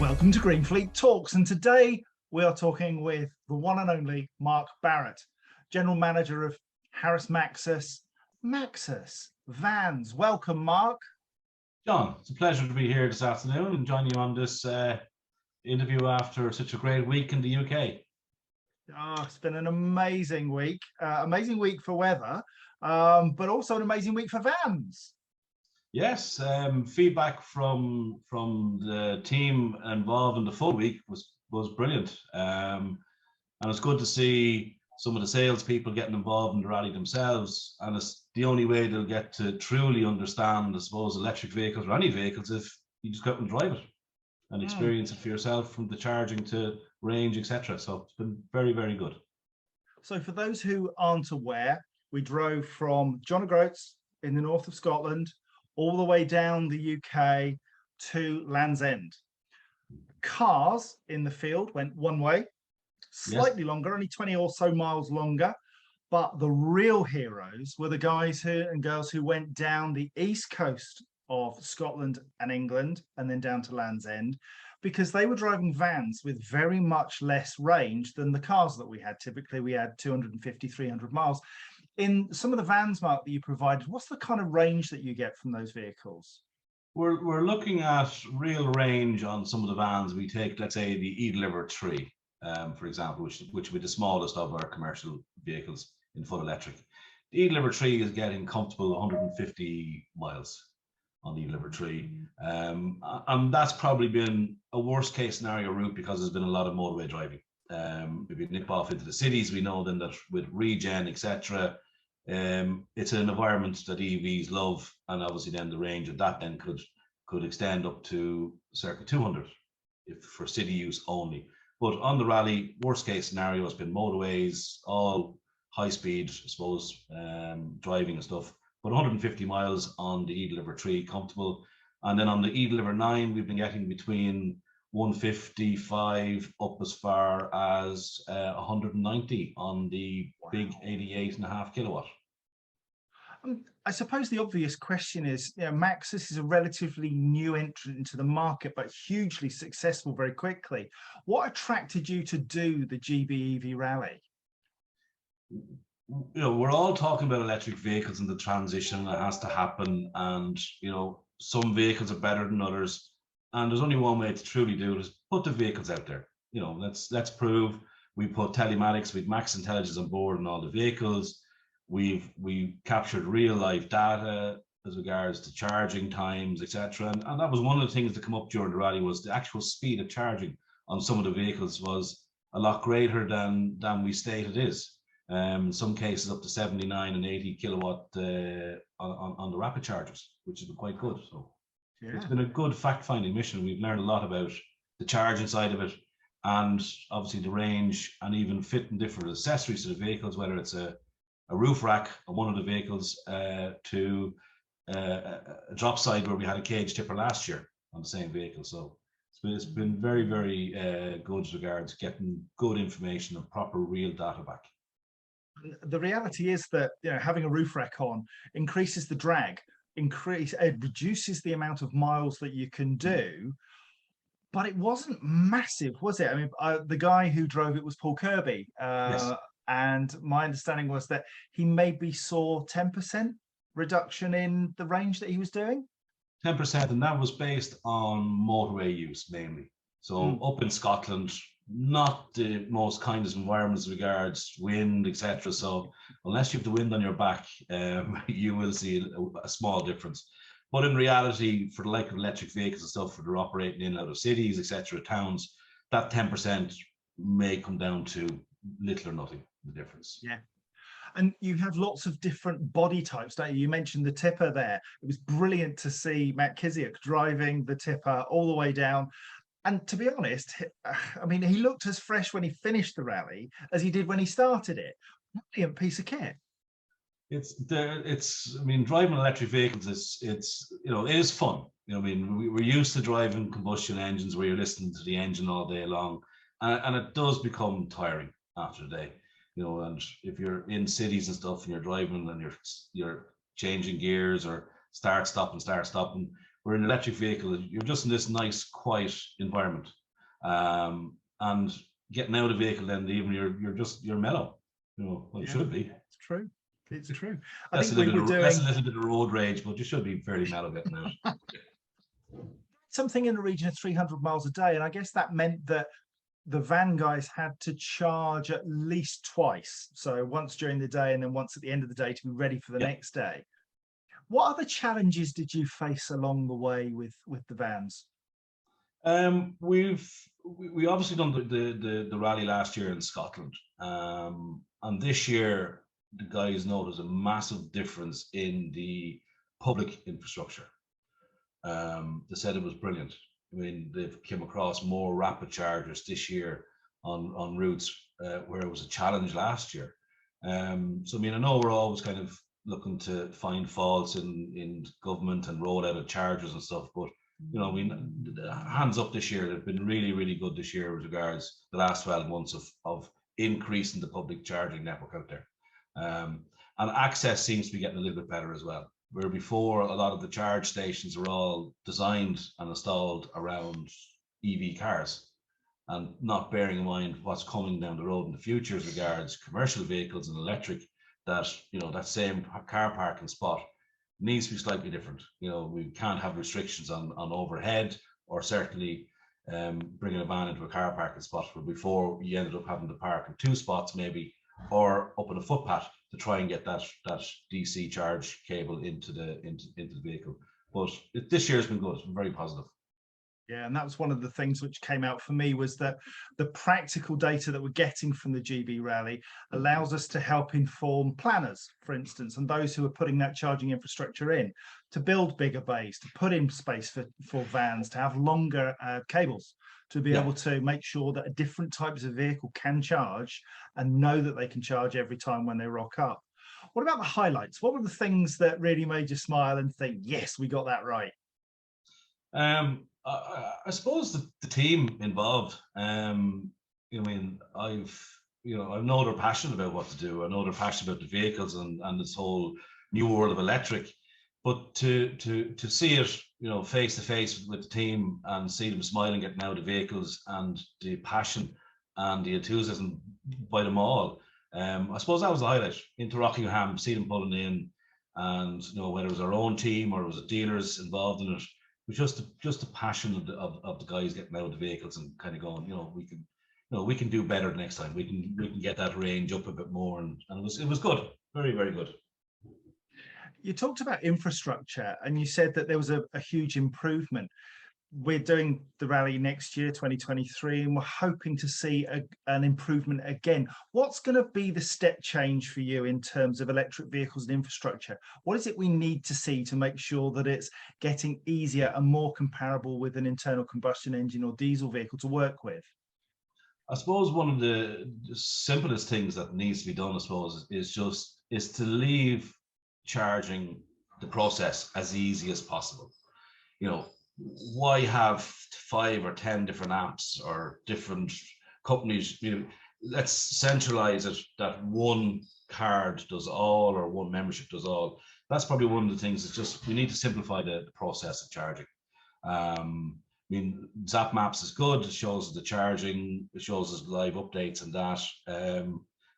Welcome to GreenFleet Talks, and today we are talking with the one and only Mark Barrett, General Manager of Harris Maxus Vans. Welcome, Mark. John, it's a pleasure to be here this afternoon and join you on this interview after such a great week in the UK. Oh, it's been an amazing week for weather, but also an amazing week for vans. Yes, feedback from the team involved in the full week was brilliant, and it's good to see some of the salespeople getting involved in the rally themselves. And it's the only way they'll get to truly understand, I suppose, electric vehicles or any vehicles if you just go out and drive it and experience it for yourself, from the charging to range, etc. So it's been very, very good. So for those who aren't aware, we drove from John O'Groats in the north of Scotland all the way down the UK to Land's End. Cars in the field went one way, slightly longer, only 20 or so miles longer, but the real heroes were the guys and girls who went down the east coast of Scotland and England and then down to Land's End, because they were driving vans with very much less range than the cars that we had. Typically we had 250, 300 miles. In some of the vans, Mark, that you provided, what's the kind of range that you get from those vehicles? We're looking at real range on some of the vans. We take, let's say, the E-Deliver 3, for example, which would be the smallest of our commercial vehicles in full electric. The E-Deliver 3 is getting comfortable 150 miles on the E-Deliver 3. And that's probably been a worst case scenario route because there's been a lot of motorway driving. If you nip off into the cities, we know then that with regen, etc., it's an environment that EVs love, and obviously then the range of that then could extend up to circa 200 if for city use only. But on the rally, worst case scenario has been motorways, all high speed, I suppose, driving and stuff. But 150 miles on the E-Deliver 3, comfortable. And then on the E-Deliver 9, we've been getting between 155 up as far as 190 on the big 88.5 kilowatt. I suppose the obvious question is, Maxus is a relatively new entrant into the market, but hugely successful very quickly. What attracted you to do the GBEV Rally? We're all talking about electric vehicles and the transition that has to happen, and some vehicles are better than others. And there's only one way to truly do it, is put the vehicles out there. Let's prove. We put telematics with Max Intelligence on board in all the vehicles. We've captured real life data as regards to charging times, etc. And that was one of the things that come up during the rally, was the actual speed of charging on some of the vehicles was a lot greater than we state it is. In some cases up to 79 and 80 kilowatt on the rapid chargers, which has been quite good. So it's been a good fact-finding mission. We've learned a lot about the charging side of it, and obviously the range, and even fitting different accessories to the vehicles, whether it's a roof rack on one of the vehicles to a drop side where we had a cage tipper last year on the same vehicle. So it's been very, very good as regards getting good information and proper real data back. The reality is that having a roof rack on increases the drag. It reduces the amount of miles that you can do, but it wasn't massive, was it? I mean, the guy who drove it was Paul Kirby, yes. And my understanding was that he maybe saw 10% reduction in the range that he was doing. 10%, and that was based on motorway use mainly. So up in Scotland, not the most kindest environments with regards wind, etc. So unless you have the wind on your back, you will see a small difference. But in reality, for the like of electric vehicles and stuff, for they're operating in and out of cities, etc., towns, that 10% may come down to little or nothing, the difference. Yeah. And you have lots of different body types, don't you? You mentioned the tipper there. It was brilliant to see Matt Kiziuk driving the tipper all the way down. And to be honest, I mean, he looked as fresh when he finished the rally as he did when he started it. Brilliant piece of kit. I mean, driving electric vehicles it is fun. I mean, we're used to driving combustion engines where you're listening to the engine all day long, and it does become tiring after the day. And if you're in cities and stuff and you're driving and you're changing gears or start stopping, Where in an electric vehicle, you're just in this nice, quiet environment, and getting out of the vehicle, then even you're mellow. You know, well, you should be. It's true. It's true. That's a little bit of road rage, but you should be fairly mellow getting out. Something in the region of 300 miles a day, and I guess that meant that the van guys had to charge at least twice. So once during the day and then once at the end of the day to be ready for the next day. What other challenges did you face along the way with the vans? We obviously done the rally last year in Scotland, and this year the guys noticed a massive difference in the public infrastructure. They said it was brilliant. I mean, they've came across more rapid chargers this year on routes where it was a challenge last year. So I mean, I know we're always kind of looking to find faults in government and roll out of chargers and stuff, but you know, I mean, hands up this year, they've been really, really good this year with regards the last 12 months of increasing the public charging network out there. And access seems to be getting a little bit better as well. Where before a lot of the charge stations were all designed and installed around EV cars and not bearing in mind what's coming down the road in the future as regards commercial vehicles and electric, that, you know, that same car parking spot needs to be slightly different. You know, we can't have restrictions on overhead, or certainly bringing a van into a car parking spot where before you ended up having to park in 2 spots maybe, or up on a footpath to try and get that DC charge cable into the vehicle. But this year has been good. It's been very positive. Yeah, and that was one of the things which came out for me, was that the practical data that we're getting from the GB Rally allows us to help inform planners, for instance, and those who are putting that charging infrastructure in, to build bigger bays, to put in space for vans, to have longer cables, to be able to make sure that different types of vehicle can charge and know that they can charge every time when they rock up. What about the highlights? What were the things that really made you smile and think, yes, we got that right? I suppose the team involved. I mean, I know they're passionate about what to do. I know they're passionate about the vehicles and this whole new world of electric. But to see it, you know, face to face with the team and see them smiling, getting out of the vehicles, and the passion and the enthusiasm by them all, I suppose that was the highlight. Into Rockingham, see them pulling in, and you know, whether it was our own team or it was the dealers involved in it, it was just the passion of the guys getting out of the vehicles and kind of going, you know, we can do better next time. We can get that range up a bit more, and it was good, very, very good. You talked about infrastructure and you said that there was a huge improvement. We're doing the rally next year, 2023, and we're hoping to see an improvement again. What's going to be the step change for you in terms of electric vehicles and infrastructure? What is it we need to see to make sure that it's getting easier and more comparable with an internal combustion engine or diesel vehicle to work with? I suppose one of the simplest things that needs to be done, I suppose, is to leave charging the process as easy as possible. You know, why have 5 or 10 different apps or different companies? You know, let's centralize it that one card does all, or one membership does all. That's probably one of the things. It's just, we need to simplify the process of charging. I mean, Zap Maps is good. It shows us the charging, it shows us live updates and that.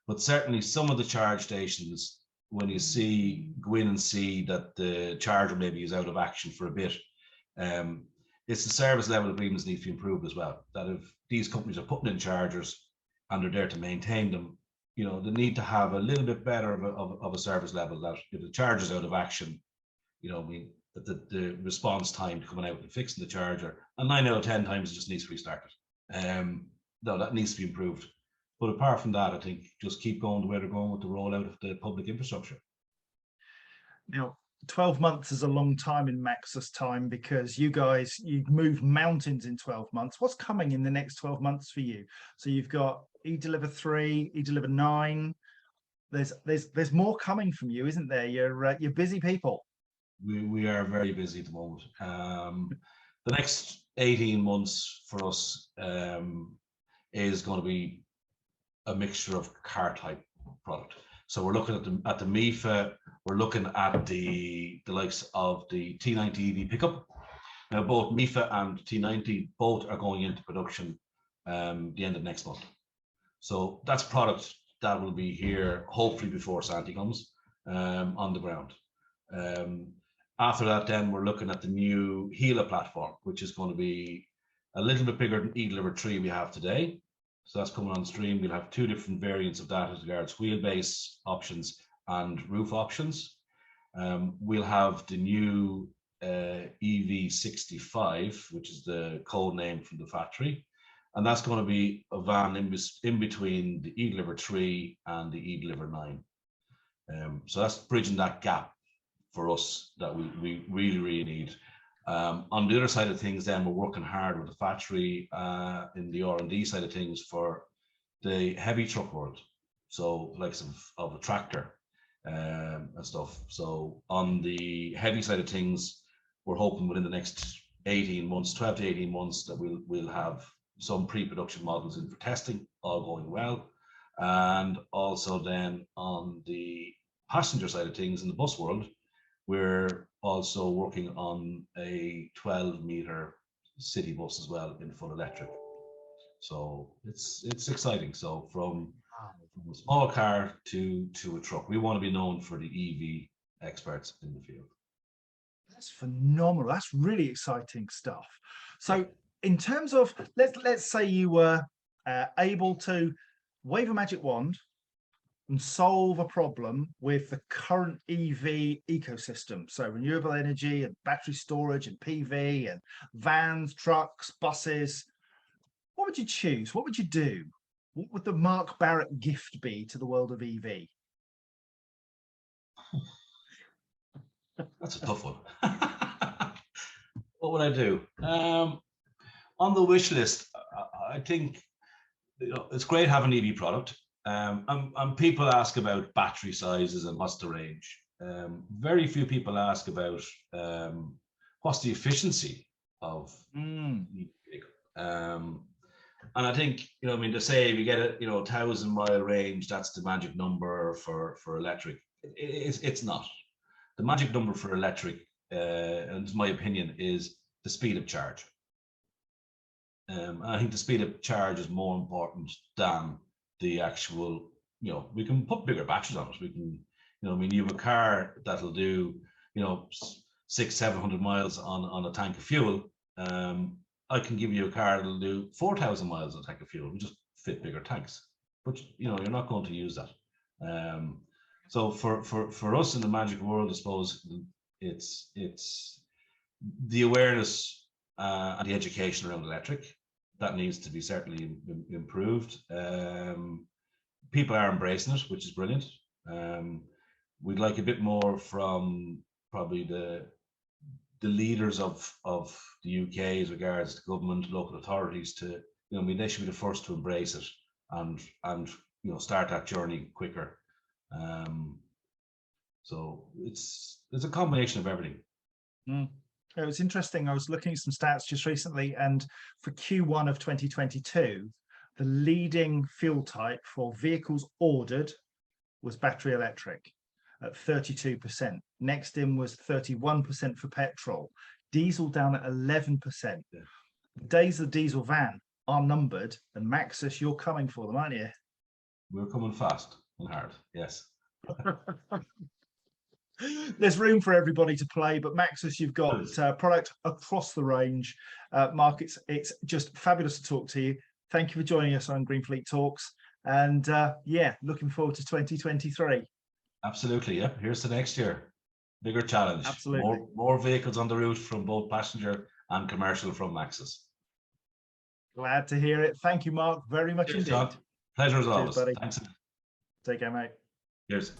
But certainly some of the charge stations, when you go in and see that the charger maybe is out of action for a bit, it's the service level agreements need to be improved as well. That if these companies are putting in chargers and they're there to maintain them, you know, they need to have a little bit better of a service level, that if the charger's out of action, you know, I mean, that the response time to coming out and fixing the charger, and 9 out of 10 times it just needs to be restarted. No, that needs to be improved. But apart from that, I think just keep going the way they're going with the rollout of the public infrastructure. Now, 12 months is a long time in Maxus time, because you moved mountains in 12 months. What's coming in the next 12 months for you? So you've got eDeliver 3, eDeliver 9. There's more coming from you, isn't there? You're busy people. We are very busy at the moment. The next 18 months for us is going to be a mixture of car type product. So we're looking at the MIFA, we're looking at the likes of the T90 EV pickup, Now, both MIFA and T90, both are going into production the end of next month. So that's product that will be here hopefully before Santi comes on the ground. After that, then we're looking at the new Gila platform, which is going to be a little bit bigger than E-Deliver 3 we have today. So that's coming on stream. We'll have 2 different variants of that as regards wheelbase options and roof options. We'll have the new EV65, which is the code name from the factory. And that's going to be a van in between the E-Deliver 3 and the E-Deliver 9. So that's bridging that gap for us that we really need. On the other side of things, then we're working hard with the factory in the R&D side of things for the heavy truck world. So like of a tractor and stuff. So on the heavy side of things, we're hoping within the next 18 months, 12 to 18 months, that we'll have some pre-production models in for testing, all going well. And also then on the passenger side of things in the bus world, we're also working on a 12-meter city bus as well in full electric. So it's exciting. So from a small car to a truck, we want to be known for the EV experts in the field. That's phenomenal. That's really exciting stuff. So in terms of, let's say you were able to wave a magic wand and solve a problem with the current EV ecosystem. So renewable energy and battery storage and PV and vans, trucks, buses. What would you choose? What would you do? What would the Mark Barrett gift be to the world of EV? That's a tough one. What would I do? On the wish list, I think it's great having an EV product. And people ask about battery sizes and what's the range. Very few people ask about what's the efficiency of EV vehicle. And I think, I mean, to say we get a 1,000-mile range, that's the magic number for electric. It's not. The magic number for electric, and it's my opinion, is the speed of charge. I think the speed of charge is more important than the actual, we can put bigger batteries on it. We can, I mean, you have a car that'll do, 600-700 miles on a tank of fuel. I can give you a car that'll do 4,000 miles on a tank of fuel. We just fit bigger tanks, but you're not going to use that. So for us in the magic world, I suppose it's the awareness and the education around electric that needs to be certainly improved. People are embracing it, which is brilliant. We'd like a bit more from probably the leaders of the UK as regards to government, local authorities to, I mean, they should be the first to embrace it and start that journey quicker. So it's a combination of everything. It was interesting. I was looking at some stats just recently, and for Q1 of 2022, the leading fuel type for vehicles ordered was battery electric at 32%. Next in was 31% for petrol. Diesel down at 11%. Yeah. The days of the diesel van are numbered, and Maxus, you're coming for them, aren't you? We're coming fast and hard, yes. There's room for everybody to play, but Maxus, you've got product across the range. Mark, it's just fabulous to talk to you. Thank you for joining us on GreenFleet Talks, and looking forward to 2023. Absolutely, yeah. Here's to next year. Bigger challenge. Absolutely. More vehicles on the route from both passenger and commercial from Maxus. Glad to hear it. Thank you, Mark, very much indeed. John. Pleasure as always. Buddy. Thanks. Take care, mate. Cheers.